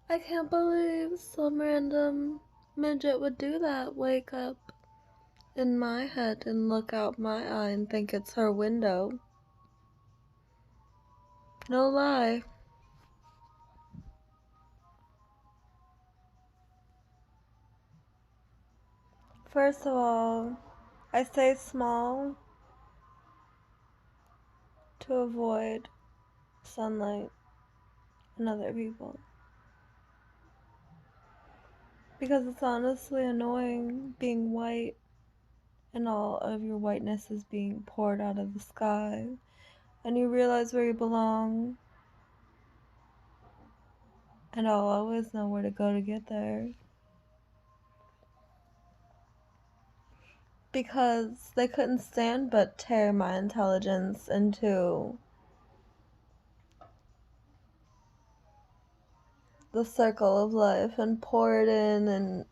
I can't believe some random midget would do that. Wake up in my head and look out my eye and think it's her window. No lie. First of all, I say small to avoid sunlight and other people. Because it's honestly annoying being white and all of your whiteness is being poured out of the sky. And you realize where you belong. And I'll always know where to go to get there. Because they couldn't stand but tear my intelligence into the circle of life and pour it in and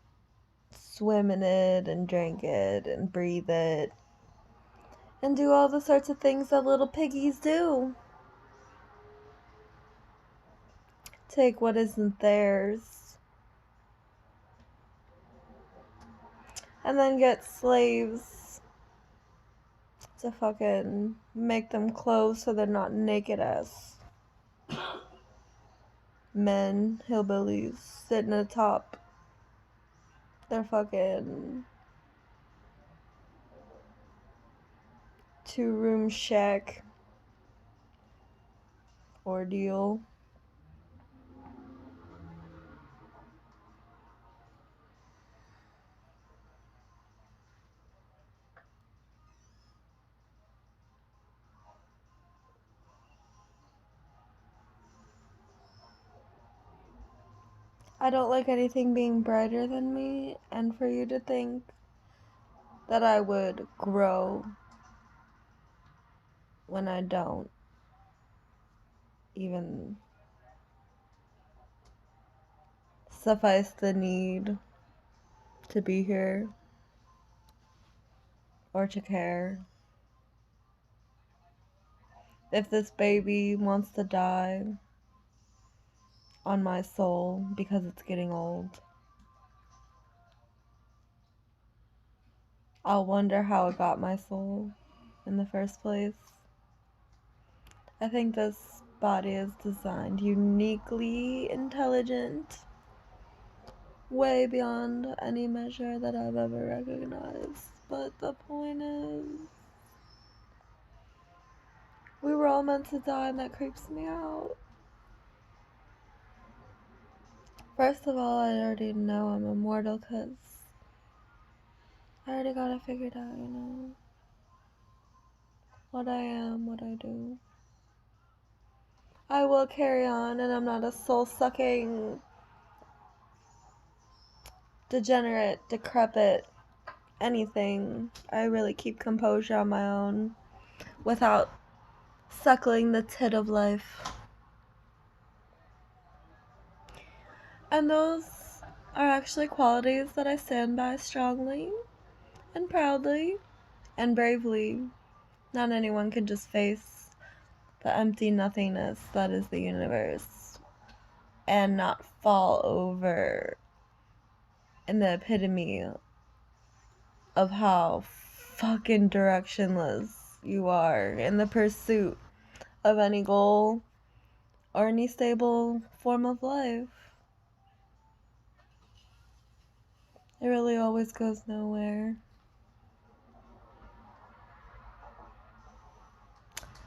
swim in it and drink it and breathe it and do all the sorts of things that little piggies do. Take what isn't theirs and then get slaves to fucking make them clothes so they're not naked ass men, hillbillies, sitting atop their fucking 2-room shack ordeal. I don't like anything being brighter than me, and for you to think that I would grow when I don't even suffice the need to be here or to care. If this baby wants to die on my soul because it's getting old, I'll wonder how it got my soul in the first place. I think this body is designed uniquely intelligent, way beyond any measure that I've ever recognized. But the point is, we were all meant to die, and that creeps me out. First of all, I already know I'm immortal because I already got it figured out, you know? What I am, what I do. I will carry on, and I'm not a soul-sucking, degenerate, decrepit, anything. I really keep composure on my own without suckling the tit of life. And those are actually qualities that I stand by strongly and proudly and bravely. Not anyone can just face the empty nothingness that is the universe and not fall over in the epitome of how fucking directionless you are in the pursuit of any goal or any stable form of life. It really always goes nowhere.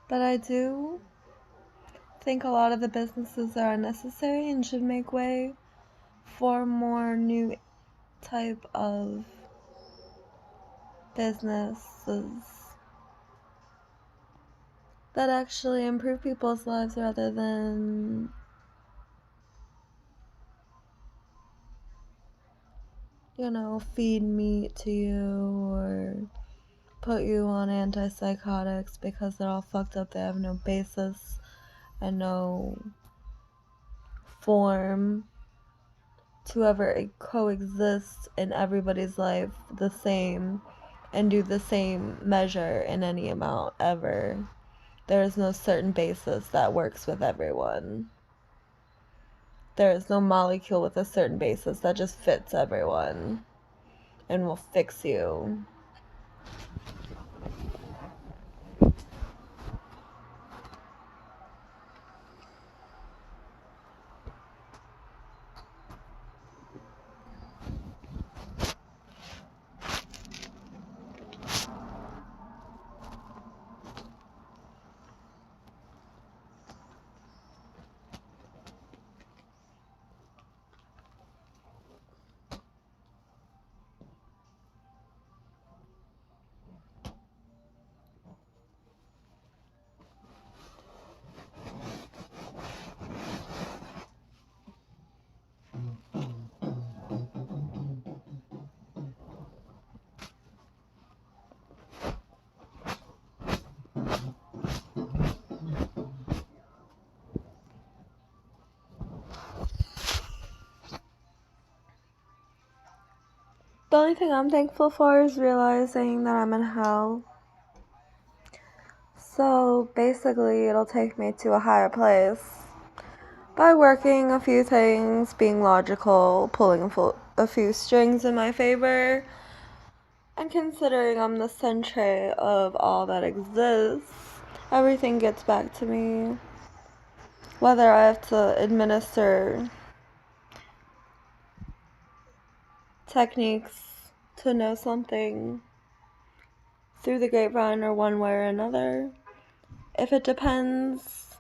But I do think a lot of the businesses are unnecessary and should make way for more new type of businesses that actually improve people's lives rather than feed meat to you or put you on antipsychotics because they're all fucked up. They have no basis and no form to ever coexist in everybody's life the same and do the same measure in any amount ever. There is no certain basis that works with everyone. there is no molecule with a certain basis that just fits everyone and will fix you. The only thing I'm thankful for is realizing that I'm in hell. So basically, it'll take me to a higher place by working a few things, being logical, pulling a few strings in my favor, and considering I'm the center of all that exists. Everything gets back to me. Whether I have to administer techniques to know something through the grapevine or one way or another. If it depends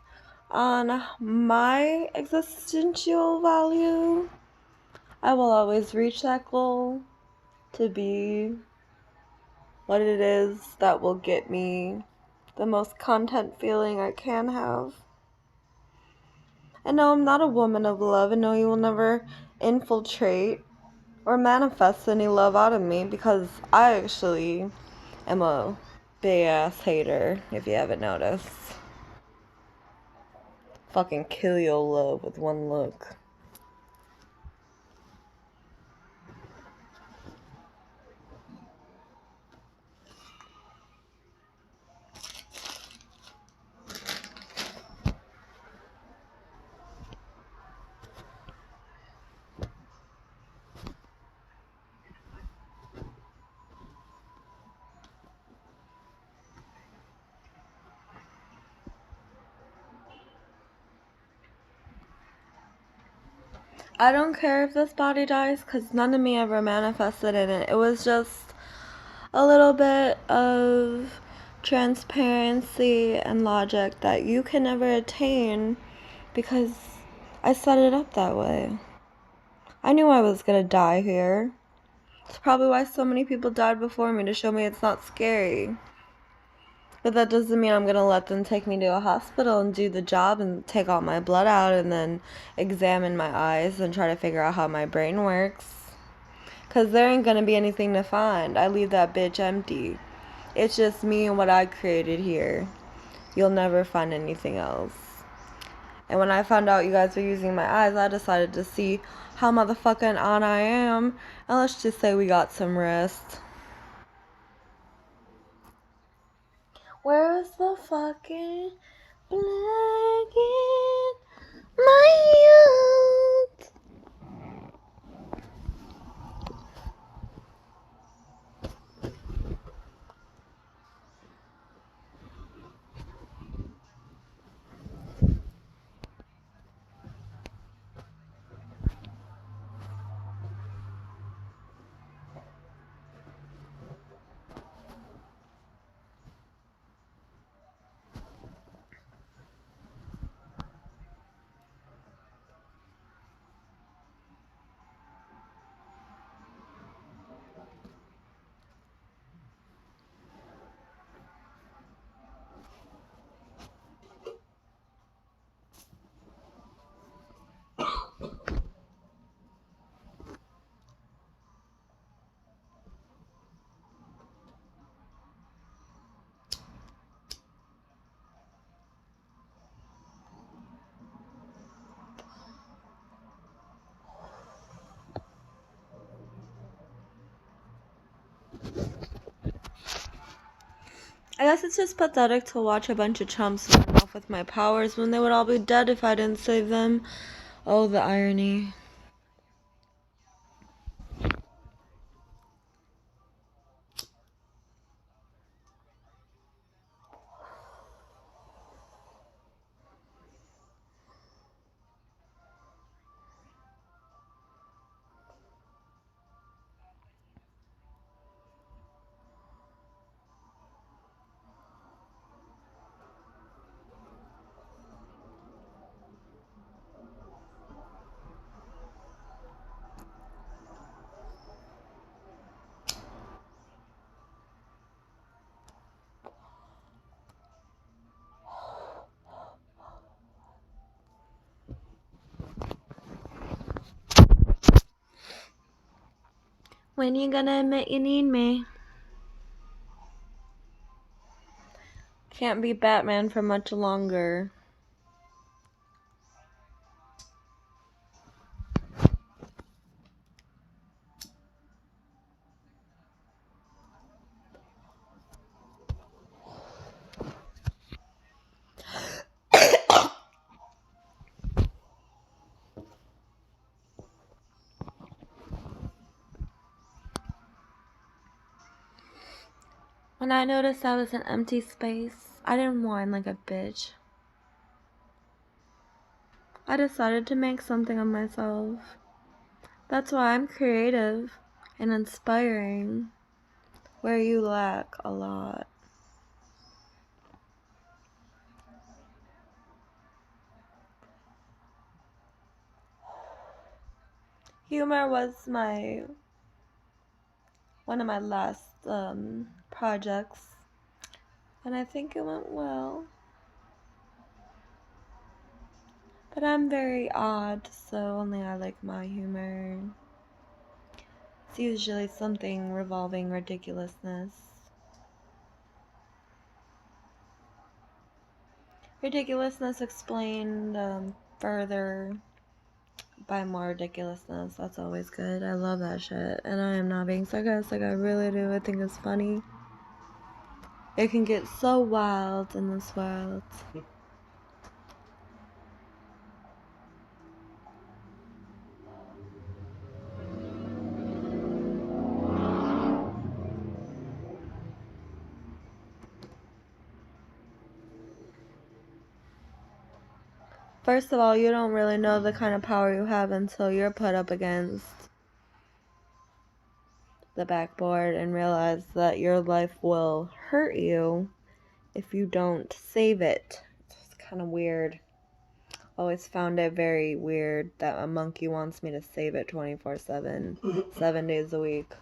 on my existential value, I will always reach that goal to be what it is that will get me the most content feeling I can have. And no, I'm not a woman of love, and no, you will never infiltrate or manifest any love out of me, because I actually am a big ass hater, if you haven't noticed. Fucking kill your love with one look. I don't care if this body dies, because none of me ever manifested in it. It was just a little bit of transparency and logic that you can never attain, because I set it up that way. I knew I was gonna die here. It's probably why so many people died before me, to show me it's not scary. But that doesn't mean I'm gonna let them take me to a hospital and do the job and take all my blood out and then examine my eyes and try to figure out how my brain works. 'Cause there ain't gonna be anything to find. I leave that bitch empty. It's just me and what I created here. You'll never find anything else. And when I found out you guys were using my eyes, I decided to see how motherfucking on I am. And let's just say we got some rest. Where's the fucking blanket? My youth. I guess it's just pathetic to watch a bunch of chumps run off with my powers when they would all be dead if I didn't save them. Oh, the irony. When you gonna admit you need me? Can't be Batman for much longer. When I noticed I was an empty space, I didn't whine like a bitch. I decided to make something of myself. That's why I'm creative and inspiring, where you lack a lot. Humor was one of my last projects, and I think it went well. But I'm very odd, so only I like my humor. It's usually something revolving ridiculousness. Ridiculousness explained further by more ridiculousness. That's always good. I love that shit. And I am not being sarcastic. I really do. I think it's funny. It can get so wild in this world. First of all, you don't really know the kind of power you have until you're put up against the backboard and realize that your life will hurt you if you don't save it. It's kind of weird. Always found it very weird that a monkey wants me to save it 24/7, 7 days a week.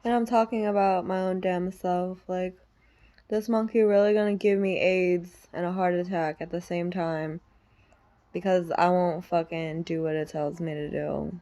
And I'm talking about my own damn self. Like, this monkey really gonna give me AIDS and a heart attack at the same time because I won't fucking do what it tells me to do.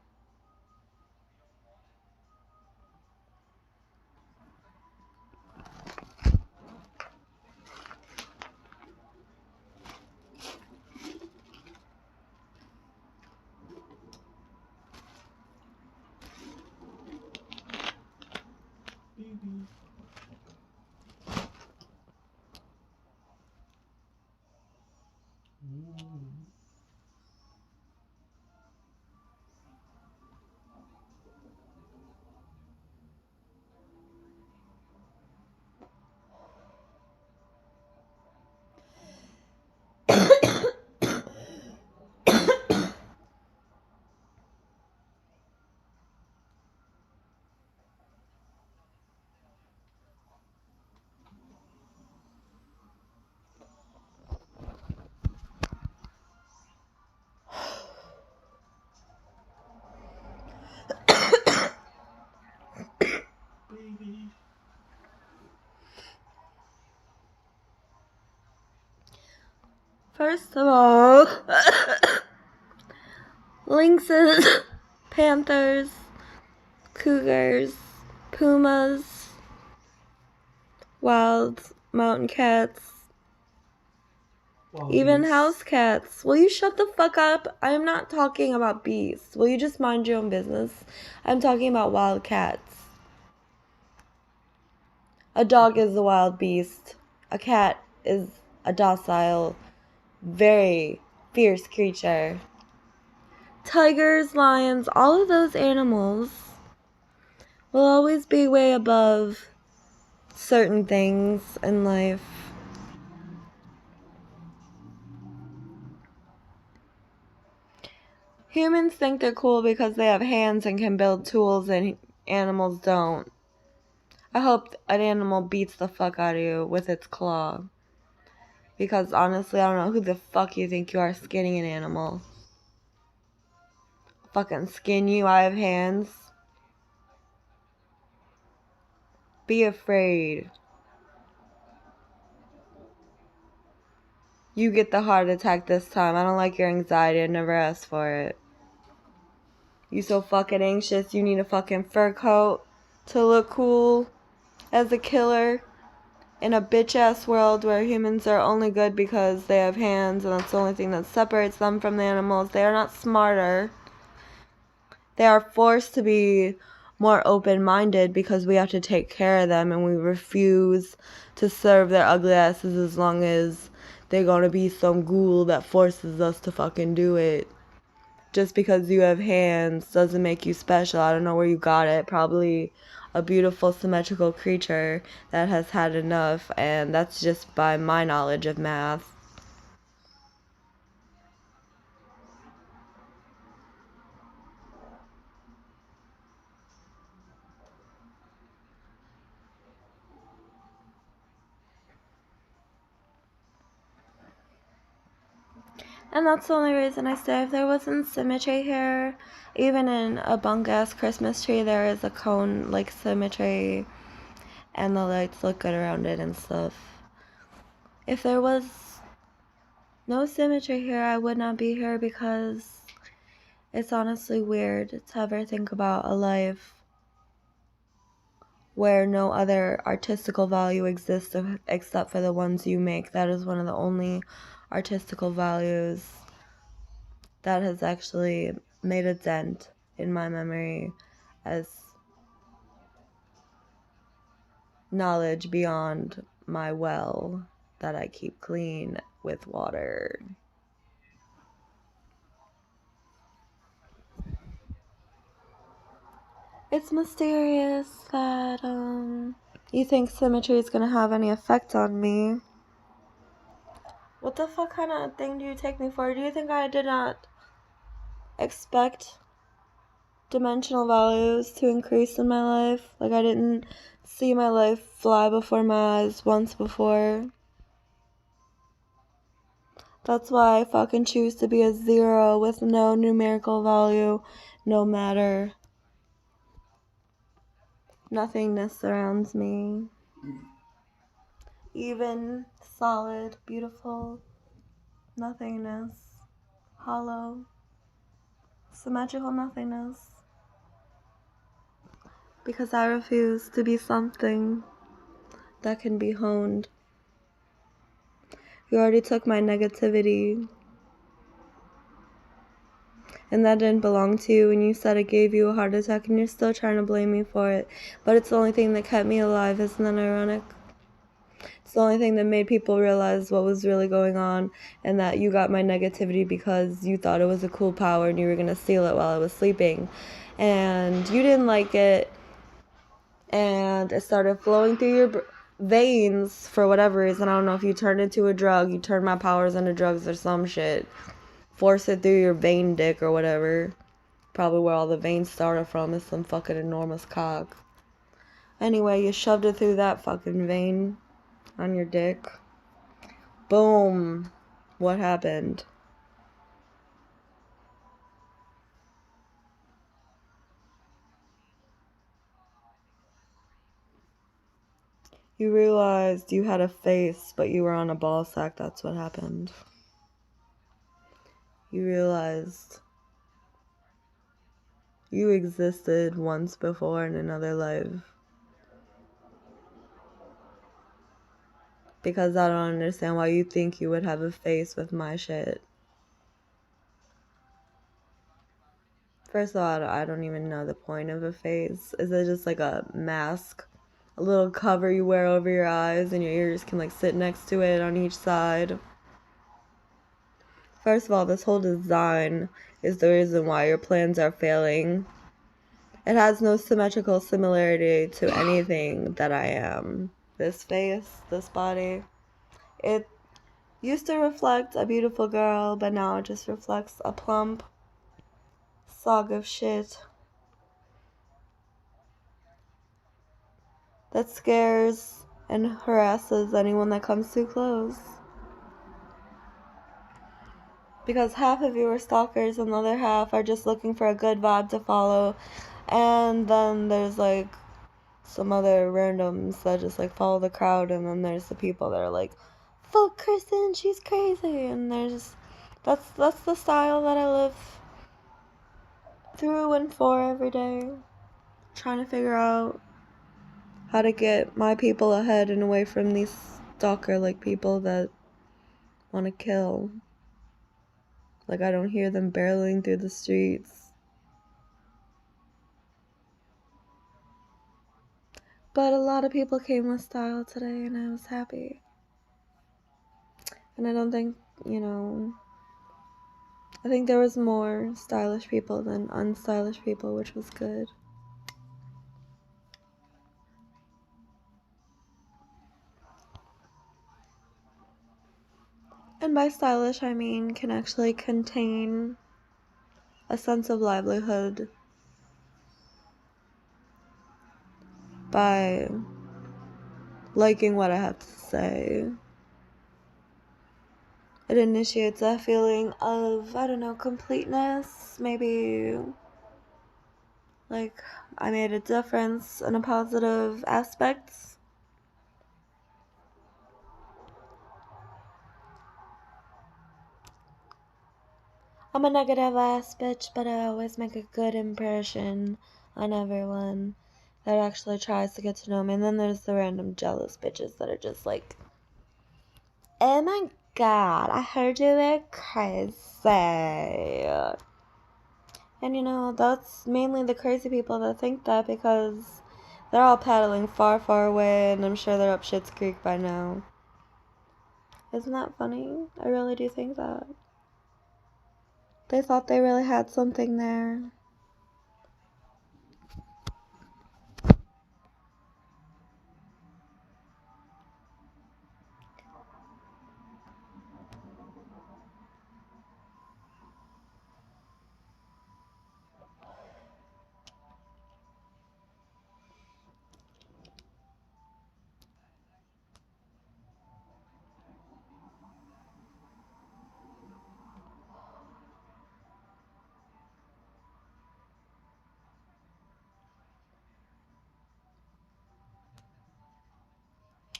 First of all, lynxes, panthers, cougars, pumas, wild mountain cats, Even house cats. Will you shut the fuck up? I am not talking about beasts. Will you just mind your own business? I'm talking about wild cats. A dog is a wild beast. A cat is a docile, very fierce creature. Tigers, lions, all of those animals will always be way above certain things in life. Humans think they're cool because they have hands and can build tools, and animals don't. I hope an animal beats the fuck out of you with its claw. Because honestly, I don't know who the fuck you think you are skinning an animal. Fucking skin you, I have hands. Be afraid. You get the heart attack this time. I don't like your anxiety. I never asked for it. You so fucking anxious. You need a fucking fur coat to look cool as a killer in a bitch-ass world where humans are only good because they have hands and that's the only thing that separates them from the animals. They are not smarter. They are forced to be more open-minded because we have to take care of them and we refuse to serve their ugly asses as long as they're gonna be some ghoul that forces us to fucking do it. Just because you have hands doesn't make you special. I don't know where you got it. Probably a beautiful symmetrical creature that has had enough, and that's just by my knowledge of math. And that's the only reason I say if there wasn't symmetry here, even in a bunk-ass Christmas tree, there is a cone, like, symmetry, and the lights look good around it and stuff. If there was no symmetry here, I would not be here because it's honestly weird to ever think about a life where no other artistical value exists except for the ones you make. That is one of the only artistical values that has actually made a dent in my memory as knowledge beyond my well that I keep clean with water. It's mysterious that you think symmetry is gonna have any effect on me. What the fuck kind of thing do you take me for? Do you think I did not expect dimensional values to increase in my life? Like I didn't see my life fly before my eyes once before? That's why I fucking choose to be a 0 with no numerical value, no matter. Nothingness surrounds me. Even, solid, beautiful, nothingness, hollow, symmetrical nothingness. Because I refuse to be something that can be honed. You already took my negativity. And that didn't belong to you, and you said it gave you a heart attack, and you're still trying to blame me for it. But it's the only thing that kept me alive. Isn't that ironic? It's the only thing that made people realize what was really going on, and that you got my negativity because you thought it was a cool power and you were going to steal it while I was sleeping. And you didn't like it, and it started flowing through your veins for whatever reason. I don't know if you turned into a drug, you turned my powers into drugs or some shit. Force it through your vein dick or whatever. Probably where all the veins started from is some fucking enormous cock. Anyway, you shoved it through that fucking vein on your dick. Boom. What happened? You realized you had a face, but you were on a ball sack. That's what happened. You realized you existed once before in another life. because I don't understand why you think you would have a face with my shit. First of all, I don't even know the point of a face. Is it just like a mask? A little cover you wear over your eyes and your ears can like sit next to it on each side? First of all, this whole design is the reason why your plans are failing. It has no symmetrical similarity to anything that I am. This face, this body, it used to reflect a beautiful girl, but now it just reflects a plump sog of shit that scares and harasses anyone that comes too close. Because half of you are stalkers and the other half are just looking for a good vibe to follow. And then there's like some other randoms that just like follow the crowd, and then there's the people that are like, fuck Kristen, she's crazy. And there's that's the style that I live through and for every day. Trying to figure out how to get my people ahead and away from these stalker like people that want to kill. Like I don't hear them barreling through the streets. But a lot of people came with style today and I was happy. And I don't think, I think there was more stylish people than unstylish people, which was good. And by stylish, I mean can actually contain a sense of livelihood by liking what I have to say. It initiates a feeling of, I don't know, completeness, maybe like I made a difference in a positive aspect. I'm a negative ass bitch, but I always make a good impression on everyone that actually tries to get to know me. And then there's the random jealous bitches that are just like, oh my god, I heard you were crazy. And that's mainly the crazy people that think that, because they're all paddling far, far away, and I'm sure they're up Schitt's Creek by now. Isn't that funny? I really do think that. They thought they really had something there.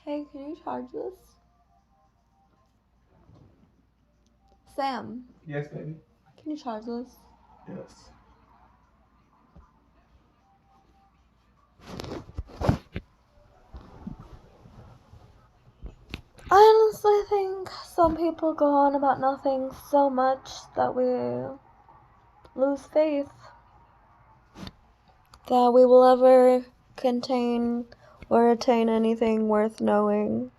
Hey, can you charge this? Sam. Yes, baby. Can you charge this? Yes. I honestly think some people go on about nothing so much that we lose faith that we will ever contain or attain anything worth knowing.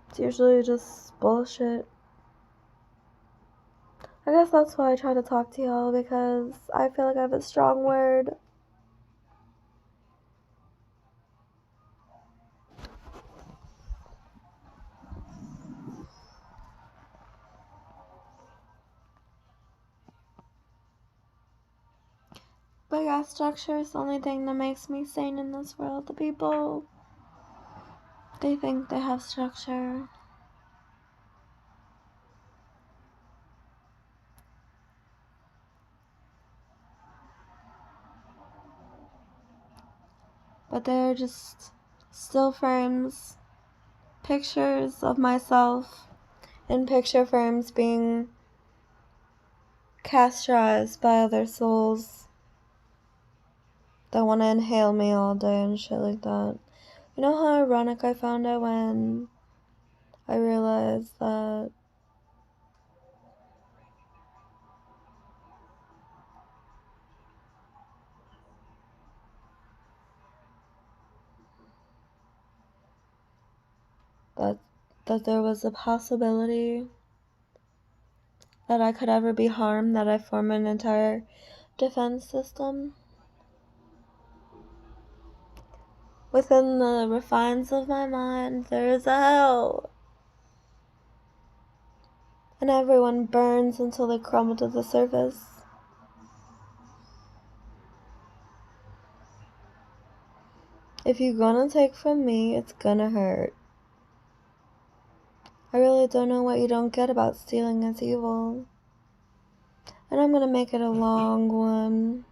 It's usually just bullshit. I guess that's why I try to talk to y'all, because I feel like I have a strong word. But yeah, structure is the only thing that makes me sane in this world. The people, they think they have structure. But they're just still frames, pictures of myself in picture frames being castrized by other souls that want to inhale me all day and shit like that. You know how ironic I found it when I realized that that there was a possibility that I could ever be harmed, that I form an entire defense system within the refines of my mind. There is a hell, and everyone burns until they crumble to the surface. If you're gonna take from me, it's gonna hurt. I really don't know what you don't get about stealing is evil. And I'm gonna make it a long one,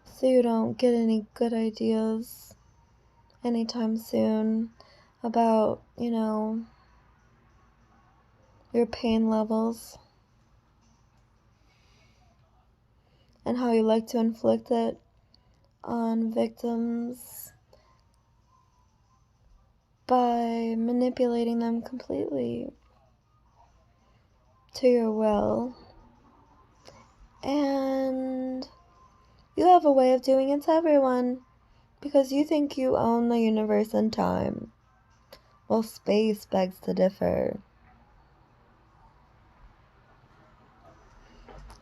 so you don't get any good ideas anytime soon about, your pain levels and how you like to inflict it on victims by manipulating them completely to your will. And you have a way of doing it to everyone because you think you own the universe and time. Well, space begs to differ.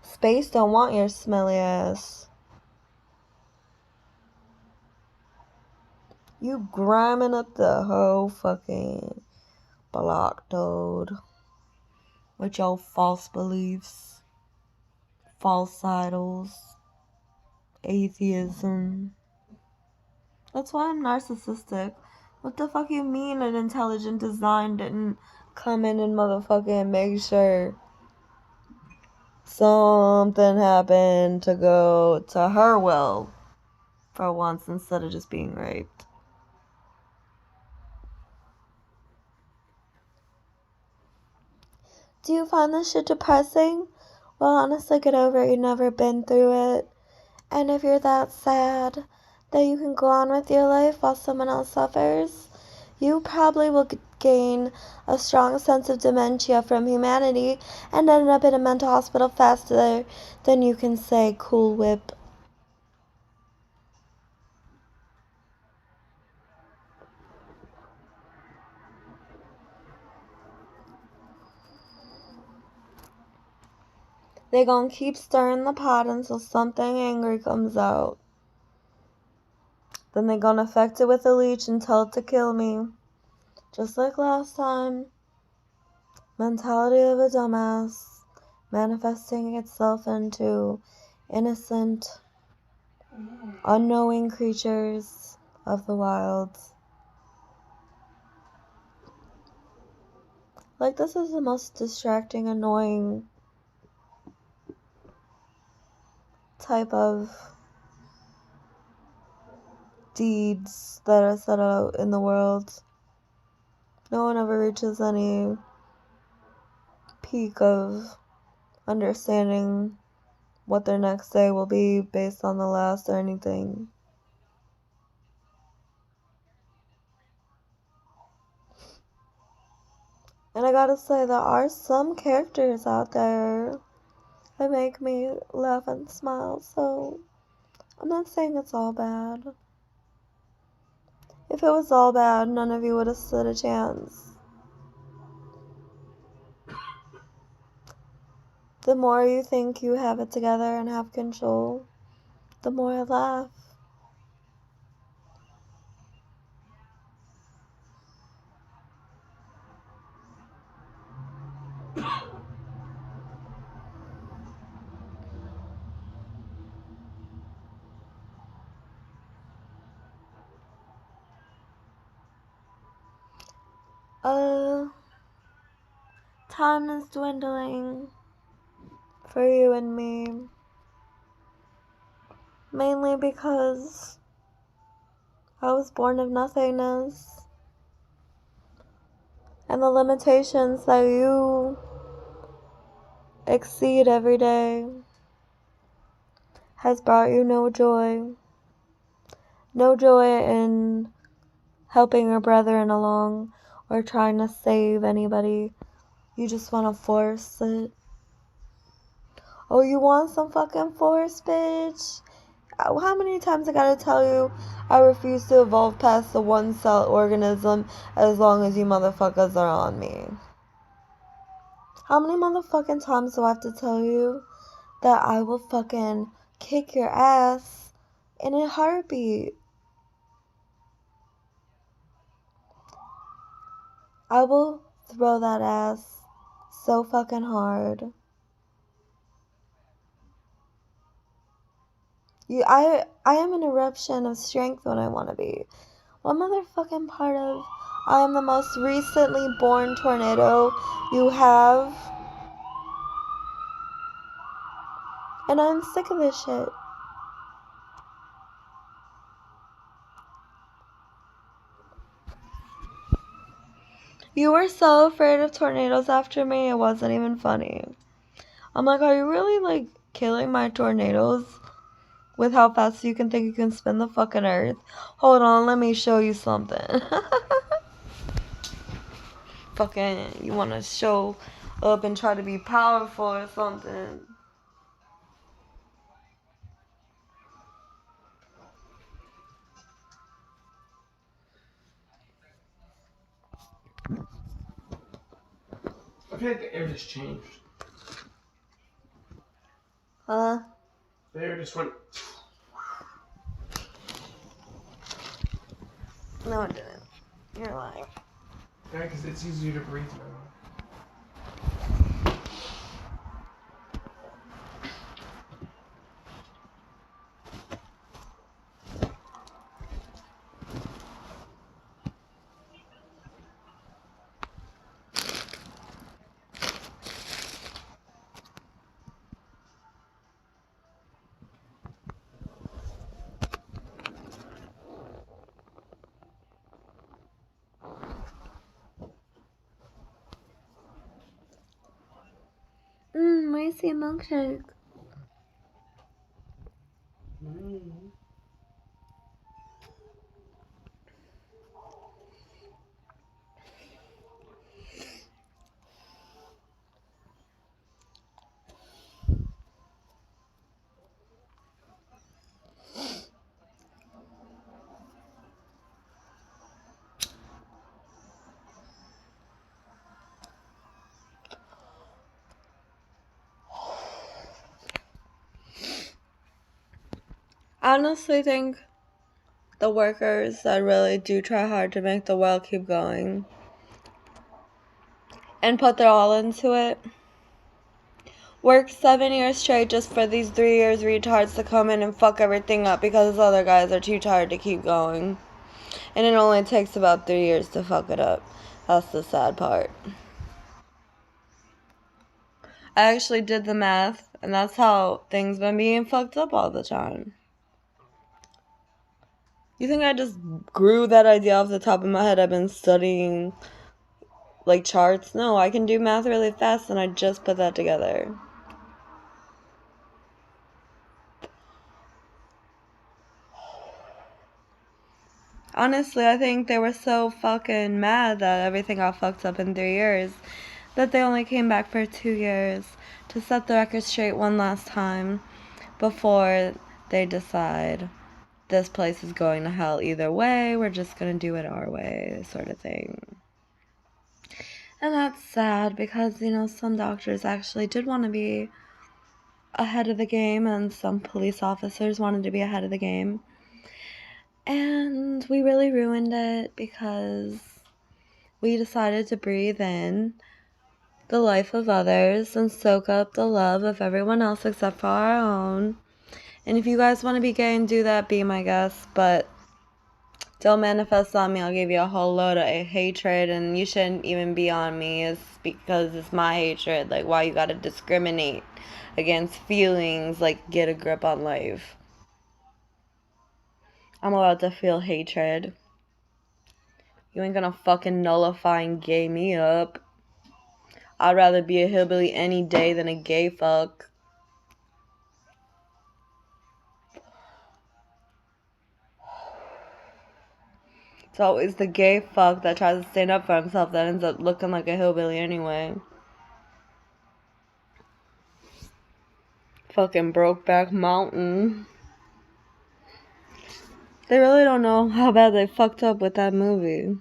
Space don't want your smelly ass. You griming up the whole fucking block, dude. With your false beliefs, false idols, atheism. That's why I'm narcissistic. What the fuck you mean an intelligent design didn't come in and motherfucking make sure something happened to go to her will for once instead of just being raped? Do you find this shit depressing? Well, honestly, get over it. You've never been through it. And if you're that sad that you can go on with your life while someone else suffers, you probably will gain a strong sense of dementia from humanity and end up in a mental hospital faster than you can say Cool Whip. They gonna keep stirring the pot until something angry comes out. Then they gonna affect it with a leech and tell it to kill me. Just like last time. Mentality of a dumbass manifesting itself into innocent, unknowing creatures of the wild. Like, this is the most distracting, annoying type of deeds that are set out in the world. No one ever reaches any peak of understanding what their next day will be based on the last or anything. And I gotta say, there are some characters out there that make me laugh and smile, so I'm not saying it's all bad. If it was all bad, none of you would have stood a chance. The more you think you have it together and have control, the more I laugh. Time is dwindling for you and me. Mainly because I was born of nothingness. And the limitations that you exceed every day has brought you no joy. no joy in helping your brethren along or trying to save anybody. You just want to force it. Oh, you want some fucking force, bitch? How many times I gotta tell you I refuse to evolve past the one-cell organism as long as you motherfuckers are on me? How many motherfucking times do I have to tell you that I will fucking kick your ass in a heartbeat? I will throw that ass so fucking hard. I am an eruption of strength when I want to be. What motherfucking part of I am the most recently born tornado you have? And I'm sick of this shit. You were so afraid of tornadoes after me, it wasn't even funny. I'm like, are you really, like, killing my tornadoes with how fast you can think you can spin the fucking earth? Hold on, let me show you something. Fucking, you want to show up and try to be powerful or something. I feel like the air just changed. Huh? The air just went. No, it didn't. You're lying. Yeah, because it's easier to breathe now. Icy milkshake. I honestly think the workers that really do try hard to make the world keep going and put their all into it work 7 years straight just for these 3 years retards to come in and fuck everything up because those other guys are too tired to keep going. And it only takes about 3 years to fuck it up. That's the sad part. I actually did the math, and that's how things been being fucked up all the time. You think I just grew that idea off the top of my head? I've been studying, like, charts? No, I can do math really fast, and I just put that together. Honestly, I think they were so fucking mad that everything got fucked up in 3 years that they only came back for 2 years to set the record straight one last time before they decide this place is going to hell either way, we're just gonna do it our way, sort of thing. And that's sad because, you know, some doctors actually did want to be ahead of the game and some police officers wanted to be ahead of the game. And we really ruined it because we decided to breathe in the life of others and soak up the love of everyone else except for our own. And if you guys want to be gay and do that, be my guest, but don't manifest on me. I'll give you a whole load of hatred, and you shouldn't even be on me. It's because it's my hatred. Like, why you gotta discriminate against feelings? Like, get a grip on life. I'm allowed to feel hatred. You ain't gonna fucking nullify and gay me up. I'd rather be a hillbilly any day than a gay fuck. It's always the gay fuck that tries to stand up for himself that ends up looking like a hillbilly anyway. Fucking Brokeback Mountain. They really don't know how bad they fucked up with that movie.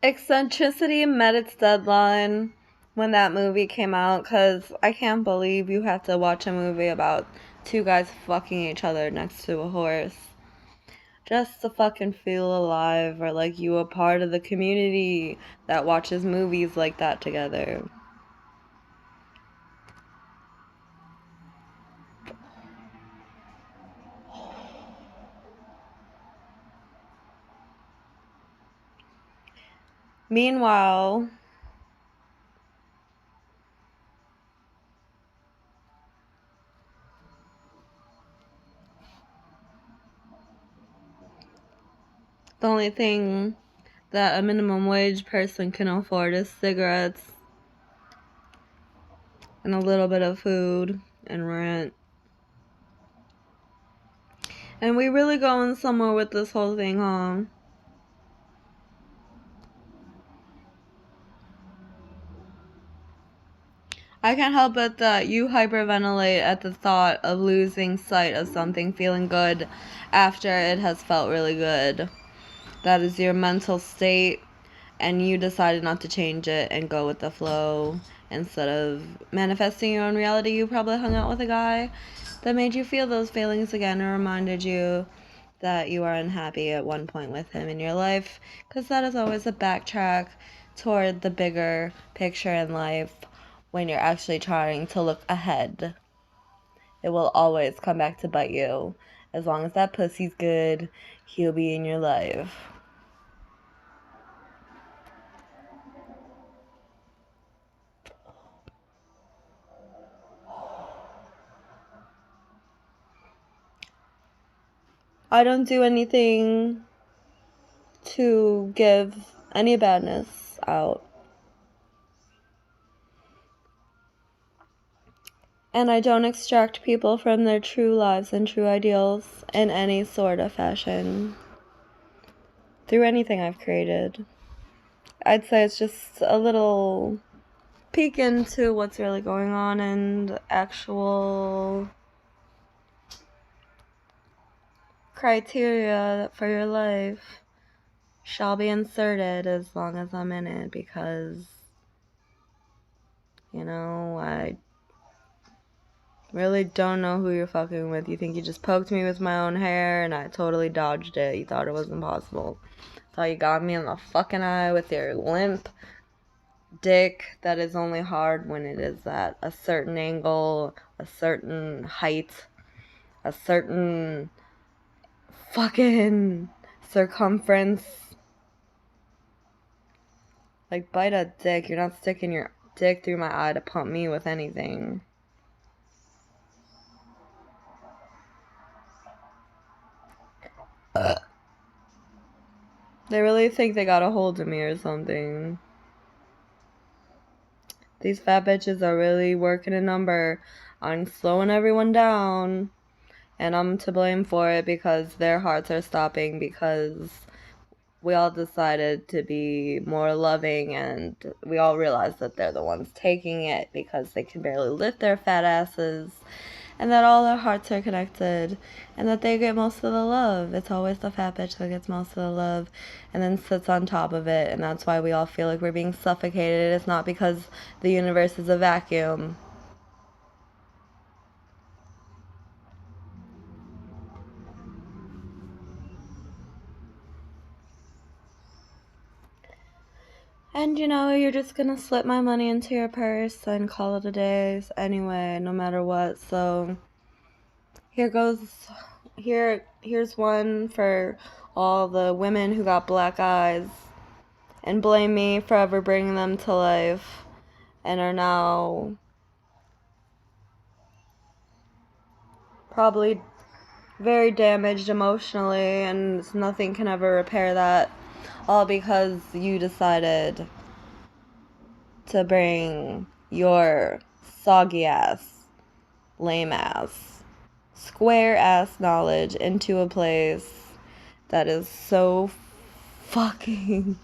Eccentricity met its deadline when that movie came out, because I can't believe you have to watch a movie about two guys fucking each other next to a horse just to fucking feel alive, or like you a part of the community that watches movies like that together. Meanwhile, the only thing that a minimum wage person can afford is cigarettes and a little bit of food and rent. And we really going somewhere with this whole thing, huh? I can't help but that you hyperventilate at the thought of losing sight of something feeling good after it has felt really good. That is your mental state, and you decided not to change it and go with the flow. Instead of manifesting your own reality, you probably hung out with a guy that made you feel those feelings again and reminded you that you are unhappy at one point with him in your life, because that is always a backtrack toward the bigger picture in life. When you're actually trying to look ahead, it will always come back to bite you. As long as that pussy's good, he'll be in your life. I don't do anything to give any badness out. And I don't extract people from their true lives and true ideals in any sort of fashion through anything I've created. I'd say it's just a little peek into what's really going on, and actual criteria for your life shall be inserted as long as I'm in it, because, you know, I really don't know who you're fucking with. You think you just poked me with my own hair and I totally dodged it. You thought it was impossible. Thought you got me in the fucking eye with your limp dick that is only hard when it is at a certain angle, a certain height, a certain fucking circumference. Like, bite a dick. You're not sticking your dick through my eye to pump me with anything. They really think they got a hold of me or something. These fat bitches are really working a number on slowing everyone down. And I'm to blame for it, because their hearts are stopping, because we all decided to be more loving, and we all realized that they're the ones taking it because they can barely lift their fat asses, and that all their hearts are connected, and that they get most of the love. It's always the fat bitch that gets most of the love and then sits on top of it, and that's why we all feel like we're being suffocated. It's not because the universe is a vacuum. And, you know, you're just gonna slip my money into your purse and call it a day anyway, no matter what. So here's one for all the women who got black eyes and blame me for ever bringing them to life, and are now probably very damaged emotionally, and nothing can ever repair that. All because you decided to bring your soggy ass, lame ass, square ass knowledge into a place that is so fucking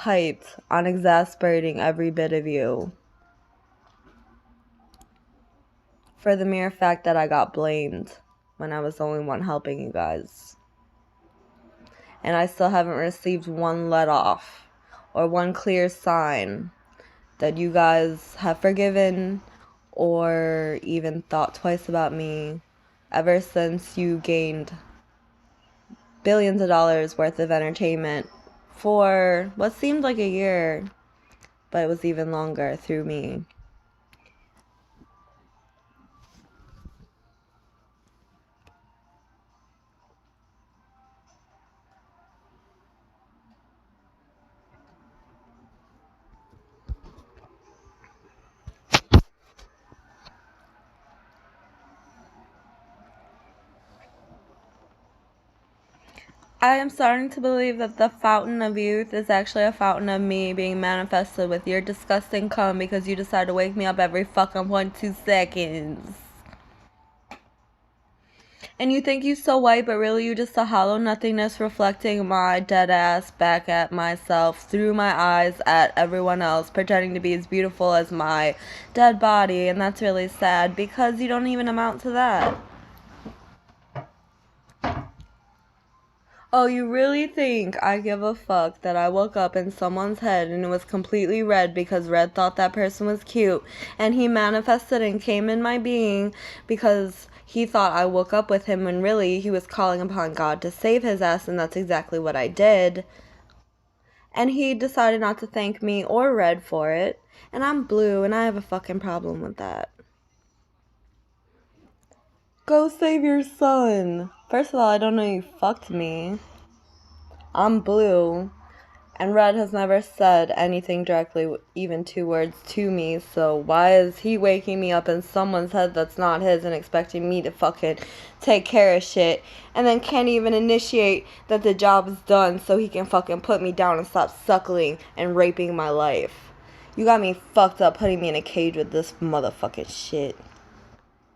hyped on exasperating every bit of you for the mere fact that I got blamed when I was the only one helping you guys. And I still haven't received one let off or one clear sign that you guys have forgiven or even thought twice about me ever since you gained billions of dollars worth of entertainment for what seemed like a year, but it was even longer through me. I am starting to believe that the fountain of youth is actually a fountain of me being manifested with your disgusting cum because you decide to wake me up every fucking 1-2 seconds. And you think you so white, but really you just a hollow nothingness reflecting my dead ass back at myself through my eyes at everyone else, pretending to be as beautiful as my dead body. And that's really sad because you don't even amount to that. Oh, you really think I give a fuck that I woke up in someone's head and it was completely red because Red thought that person was cute and he manifested and came in my being because he thought I woke up with him when really he was calling upon God to save his ass, and that's exactly what I did. And he decided not to thank me or Red for it, and I'm blue and I have a fucking problem with that. Go save your son. First of all, I don't know you fucked me. I'm blue. And Red has never said anything directly, even 2 words to me, so why is he waking me up in someone's head that's not his and expecting me to fucking take care of shit, and then can't even initiate that the job is done so he can fucking put me down and stop suckling and raping my life. You got me fucked up putting me in a cage with this motherfucking shit.